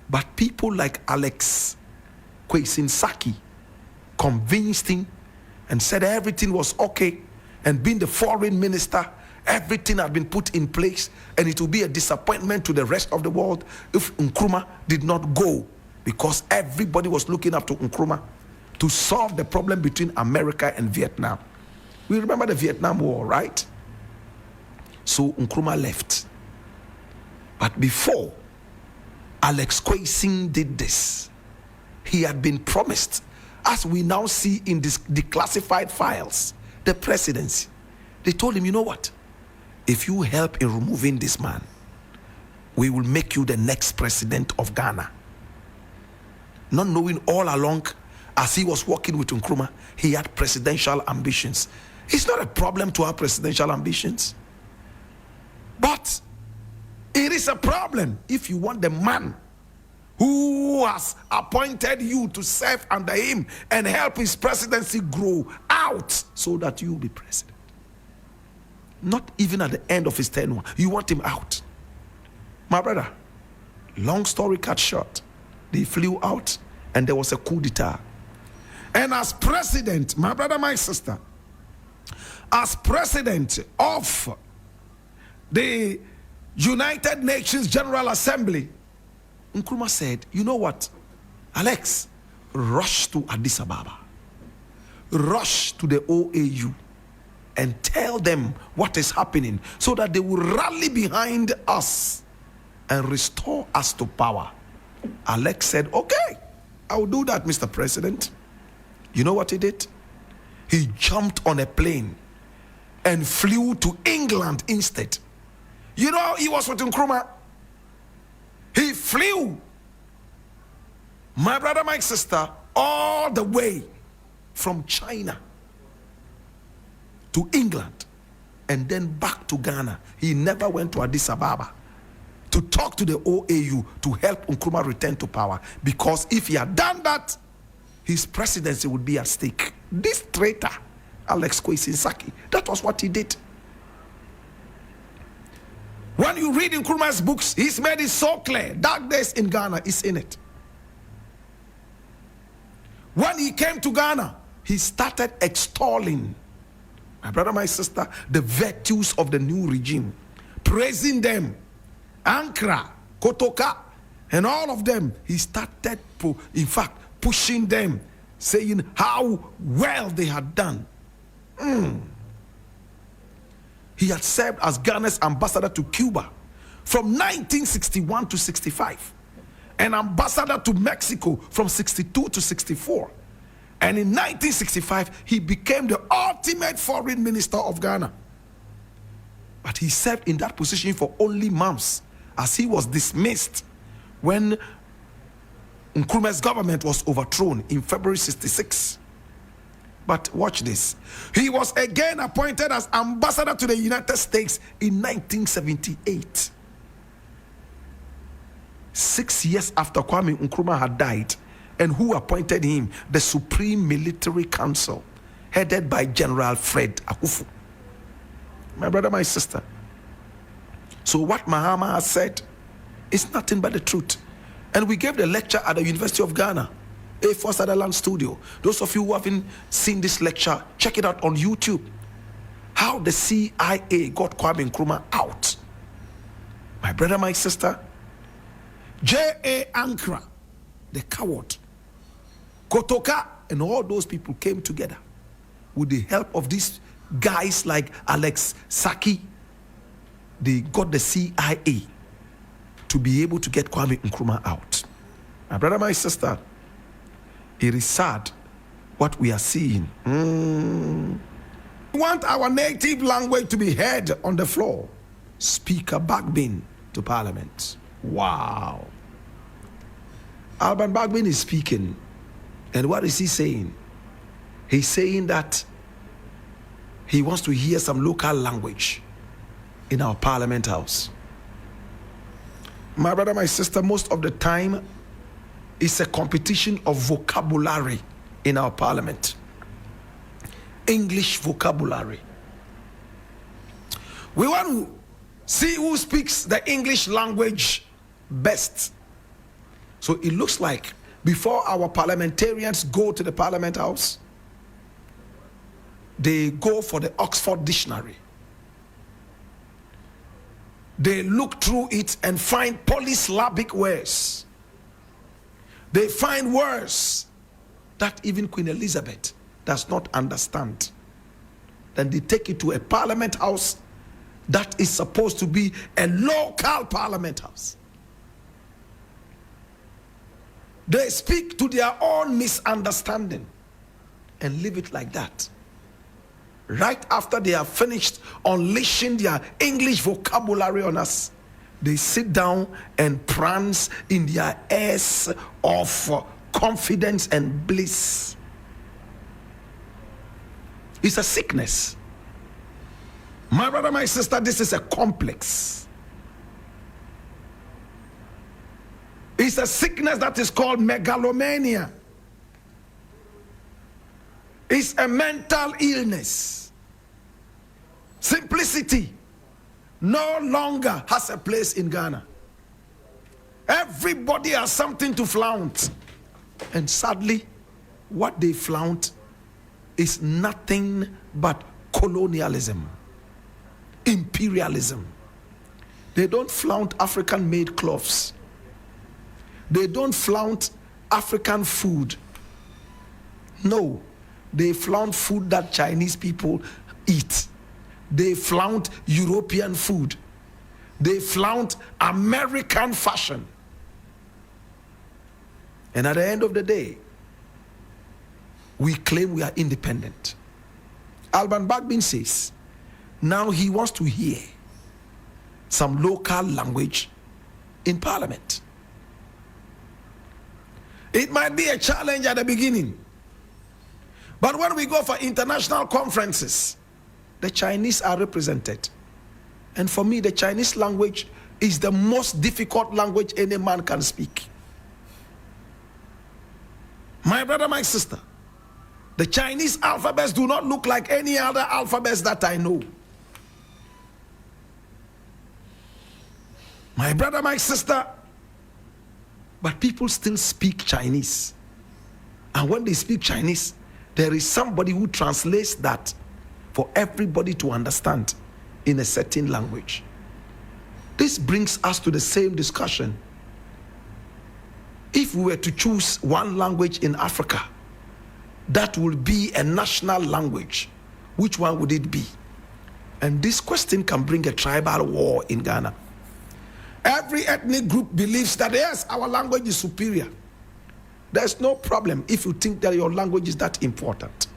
But people like Alex Kwesi Saki convinced him and said everything was okay, and being the foreign minister, everything had been put in place, and it would be a disappointment to the rest of the world if Nkrumah did not go, because everybody was looking up to Nkrumah to solve the problem between America and Vietnam. We remember the Vietnam War, right? So Nkrumah left. But before Alex Kwesi did this, he had been promised, as we now see in this declassified files, the presidency. They told him, you know what? If you help in removing this man, we will make you the next president of Ghana. Not knowing all along, as he was working with Nkrumah, he had presidential ambitions. It's not a problem to have presidential ambitions, but it is a problem if you want the man who has appointed you to serve under him and help his presidency grow out so that you will be president. Not even at the end of his tenure, you want him out. My brother, long story cut short, they flew out and there was a coup d'etat. And as president, my brother, my sister, as president of the United Nations General Assembly, Nkrumah said, you know what, Alex, rush to Addis Ababa, rush to the OAU and tell them what is happening so that they will rally behind us and restore us to power. Alex said, okay, I will do that, Mr. President. You know what he did? He jumped on a plane and flew to England instead. You know, he was with Nkrumah. He flew, my brother, my sister, all the way from China to England and then back to Ghana. He never went to Addis Ababa to talk to the OAU to help Nkrumah return to power, because if he had done that, his presidency would be at stake. This traitor, Alex Kwesi Saki, that was what he did. When you read Nkrumah's books, he's made it so clear. Dark Days in Ghana is in it. When he came to Ghana, he started extolling, my brother, my sister, the virtues of the new regime, praising them. Ankara, Kotoka, and all of them. He started, in fact, pushing them, saying how well they had done. He had served as Ghana's ambassador to Cuba from 1961 to 65, an ambassador to Mexico from 62 to 64, And in 1965, he became the ultimate foreign minister of Ghana. But he served in that position for only months, as he was dismissed when Nkrumah's government was overthrown in February 66. But watch this. He was again appointed as ambassador to the United States in 1978. 6 years after Kwame Nkrumah had died. And who appointed him? The Supreme Military Council, headed by General Fred Akufu. My brother, my sister. So what Mahama has said is nothing but the truth. And we gave the lecture at the University of Ghana, A4 Sutherland Studio. Those of you who haven't seen this lecture, check it out on YouTube. How the CIA got Kwame Nkrumah out. My brother, my sister. J.A. Ankara, the coward, Kotoka, and all those people came together with the help of these guys like Alex Saki. They got the CIA to be able to get Kwame Nkrumah out. My brother, my sister, it is sad what we are seeing. We want our native language to be heard on the floor. Speaker Bagbin to Parliament. Wow. Alban Bagbin is speaking. And what is he saying? He's saying that he wants to hear some local language in our Parliament House. My brother, my sister, most of the time, it's a competition of vocabulary in our Parliament. English vocabulary. We want to see who speaks the English language best. So it looks like before our parliamentarians go to the Parliament House, they go for the Oxford Dictionary. They look through it and find polysyllabic words. They find words that even Queen Elizabeth does not understand. Then they take it to a Parliament House that is supposed to be a local Parliament House. They speak to their own misunderstanding and leave it like that. Right after they have finished unleashing their English vocabulary on us, they sit down and prance in their airs of confidence and bliss. It's a sickness. My brother, my sister, this is a complex. It's a sickness that is called megalomania. It's a mental illness. Simplicity no longer has a place in Ghana. Everybody has something to flaunt. And sadly, what they flaunt is nothing but colonialism, imperialism. They don't flaunt African-made cloths. They don't flaunt African food. No, they flaunt food that Chinese people eat. They flaunt European food. They flaunt American fashion. And at the end of the day, we claim we are independent. Alban Bagbin says, now he wants to hear some local language in Parliament. It might be a challenge at the beginning. But when we go for international conferences, the Chinese are represented. And for me, the Chinese language is the most difficult language any man can speak. My brother, my sister, the Chinese alphabets do not look like any other alphabets that I know. My brother, my sister, but people still speak Chinese. And when they speak Chinese, there is somebody who translates that for everybody to understand in a certain language. This brings us to the same discussion. If we were to choose one language in Africa that would be a national language, which one would it be? And this question can bring a tribal war in Ghana. Every ethnic group believes that yes, our language is superior. There's no problem if you think that your language is that important.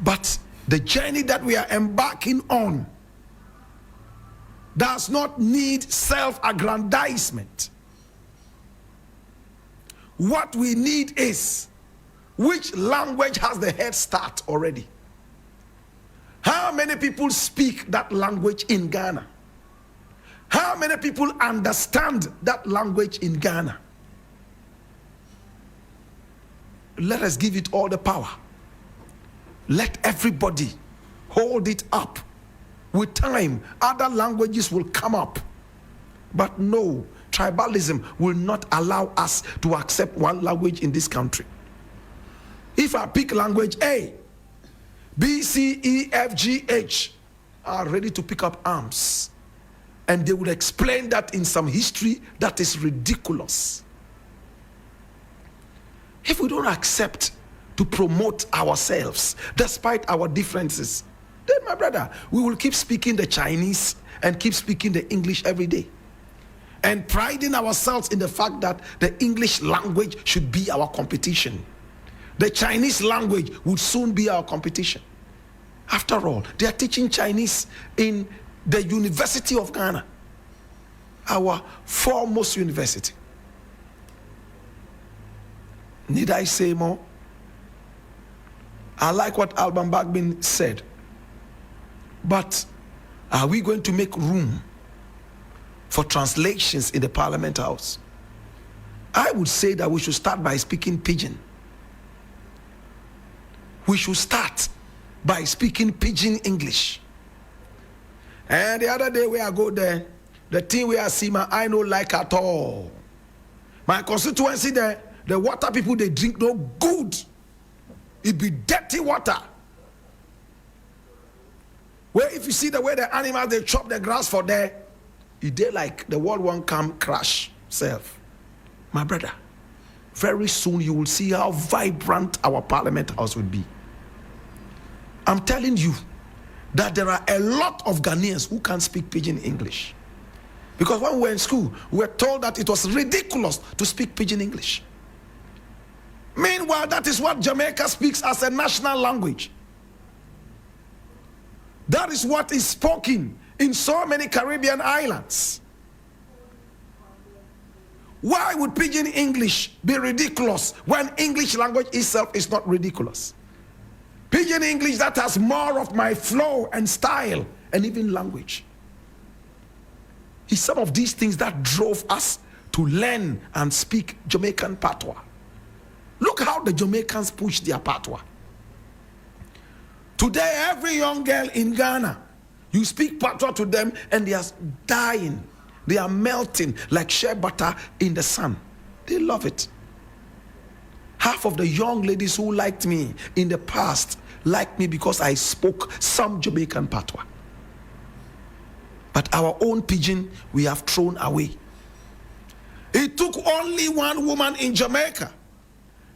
But the journey that we are embarking on does not need self-aggrandizement. What we need is, which language has the head start already? How many people speak that language in Ghana? How many people understand that language in Ghana? Let us give it all the power. Let everybody hold it up. With time, other languages will come up. But no, tribalism will not allow us to accept one language in this country. If I pick language A, B, C, E, F, G, H are ready to pick up arms. And they will explain that in some history that is ridiculous. If we don't accept to promote ourselves despite our differences, then my brother, we will keep speaking the Chinese and keep speaking the English every day. And priding ourselves in the fact that the English language should be our competition. The Chinese language would soon be our competition. After all, they are teaching Chinese in the University of Ghana, our foremost university. Need I say more? I like what Alban Bagbin said. But are we going to make room for translations in the Parliament House? I would say that we should start by speaking Pidgin. We should start by speaking Pidgin English. And the other day where I go there, the thing where I see my I no like at all. My constituency there, the water people they drink no good. It be dirty water. Where if you see the way the animals they chop the grass for there, it dey like the world won't come crash self. My brother, very soon you will see how vibrant our Parliament House will be. I'm telling you that there are a lot of Ghanaians who can't speak Pidgin English. Because when we were in school, we were told that it was ridiculous to speak Pidgin English. Meanwhile, that is what Jamaica speaks as a national language. That is what is spoken in so many Caribbean islands. Why would Pidgin English be ridiculous when English language itself is not ridiculous? Pidgin English that has more of my flow and style and even language. It's some of these things that drove us to learn and speak Jamaican patois. Look how the Jamaicans push their patois. Today, every young girl in Ghana, you speak patois to them and they are dying. They are melting like shea butter in the sun. They love it. Half of the young ladies who liked me in the past liked me because I spoke some Jamaican patois. But our own pidgin, we have thrown away. It took only one woman in Jamaica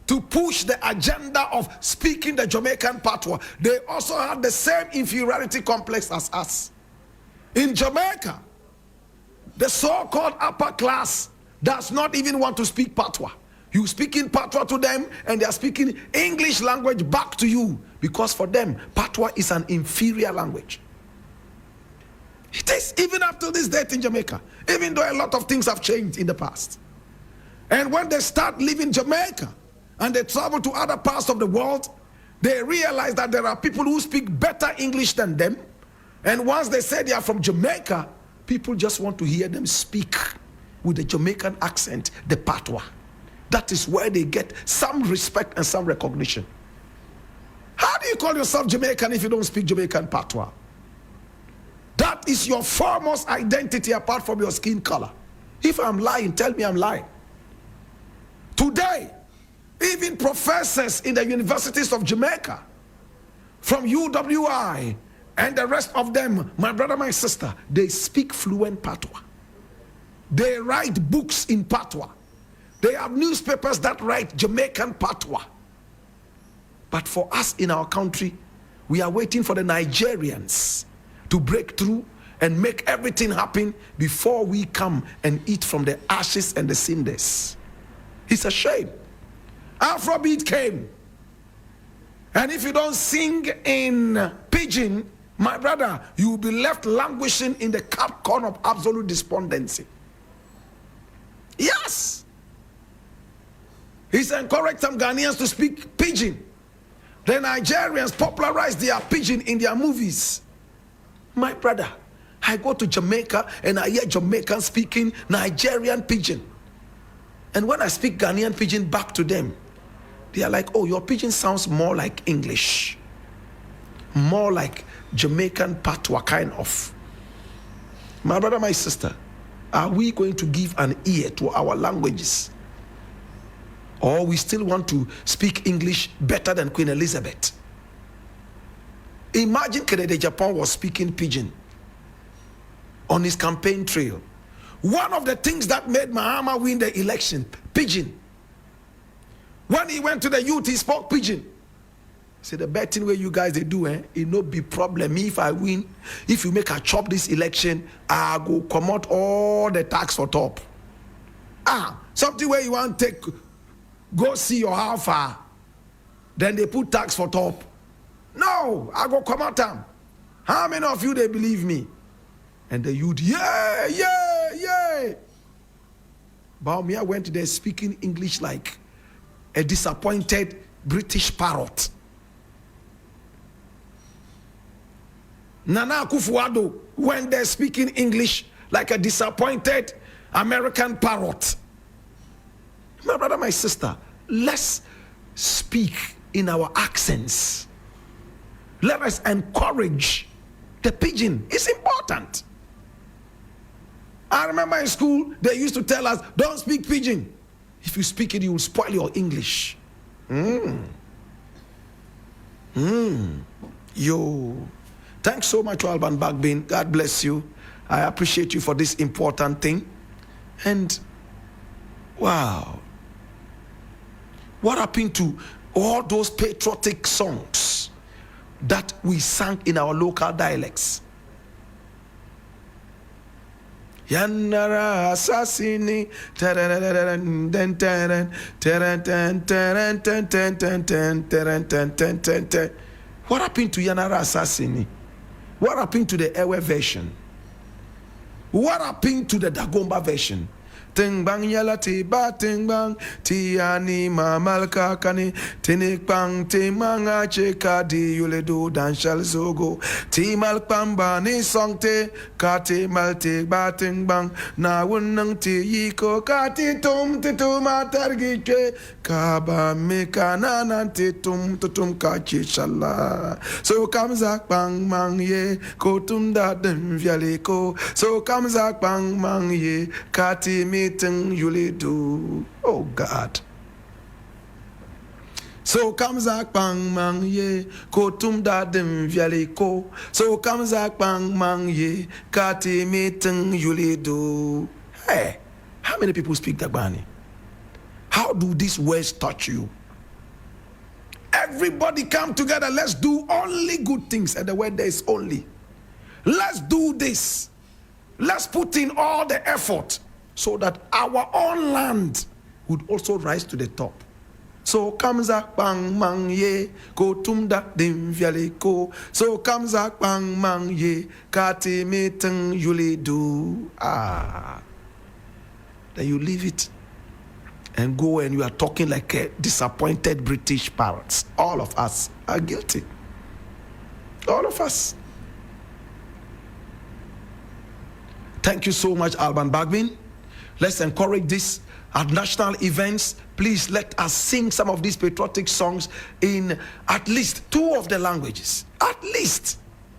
to push the agenda of speaking the Jamaican patois. They also had the same inferiority complex as us. In Jamaica, the so-called upper class does not even want to speak patois. You speak in patois to them and they are speaking English language back to you because for them, patois is an inferior language. It is even up to this date in Jamaica, even though a lot of things have changed in the past. And when they start leaving Jamaica and they travel to other parts of the world, they realize that there are people who speak better English than them. And once they say they are from Jamaica, people just want to hear them speak with the Jamaican accent, the patois. That is where they get some respect and some recognition. How do you call yourself Jamaican if you don't speak Jamaican patois? That is your foremost identity apart from your skin color. If I'm lying, tell me I'm lying. Today, even professors in the universities of Jamaica, from UWI and the rest of them, my brother, my sister, they speak fluent patois. They write books in patois. They have newspapers that write Jamaican patois. But for us in our country, we are waiting for the Nigerians to break through and make everything happen before we come and eat from the ashes and the cinders. It's a shame. Afrobeat came. And if you don't sing in pidgin, my brother, you will be left languishing in the corner of absolute despondency. Yes. He's encouraged some Ghanaians to speak pidgin. The Nigerians popularized their pidgin in their movies. My brother, I go to Jamaica and I hear Jamaicans speaking Nigerian pidgin. And when I speak Ghanaian pidgin back to them, they are like, oh, your pidgin sounds more like English. More like Jamaican patois kind of. My brother, my sister, are we going to give an ear to our languages? Or we still want to speak English better than Queen Elizabeth? Imagine Kennedy Japan was speaking pidgin on his campaign trail. One of the things that made Mahama win the election, pidgin. When he went to the youth, he spoke pidgin. Say the bad thing where you guys they do, it no be problem. Me if I win, if you make a chop this election, I go come out all the tax for top. Something where you want to take, go see your how far. Then they put tax for top. No, I go come out them. How many of you they believe me? And the youth, yeah. Boamah went there speaking English like a disappointed British parrot. Nana Akufo-Addo went there speaking English like a disappointed American parrot. My brother, my sister, let's speak in our accents. Let us encourage the pidgin. It's important. I remember in school, they used to tell us, don't speak pidgin. If you speak it, you will spoil your English. Yo. Thanks so much, Alban Bagbin. God bless you. I appreciate you for this important thing. And, wow. What happened to all those patriotic songs that we sang in our local dialects? Yanara assassini, what happened to Yanara assassini? What happened to the Ewe version? What happened to the Dagomba version? Ting bang yala ti ba ting bang ti ani mamal kakani tinik bang ti manga cheka di yule do dan shal zogo ti mal pamba ni song te ka ti mal ti ba ting bang na wunang ti yiko ka ti tum matargi che ka ba me ka na nan ti tum ka chi shala so kam zak bang mang ye ko tum da dem vyale ko so kam zak bang mang ye ka ti mi you do. Oh God. So comes a bang mang ye, ko tum da dem viale ko. So comes a bang mang ye, kati meeting you do. Hey, how many people speak Dagbani? How do these words touch you? Everybody come together. Let's do only good things. And the word there is only. Let's do this. Let's put in all the effort, so that our own land would also rise to the top. So comes a bang mang ye, ko tum da dim viale ko. So comes a bang mang ye, kati meeting yuli do. Then you leave it and go and you are talking like a disappointed British parrots. All of us are guilty. All of us. Thank you so much, Alban Bagbin. Let's encourage this at national events. Please let us sing some of these patriotic songs in at least 2 of the languages. At least.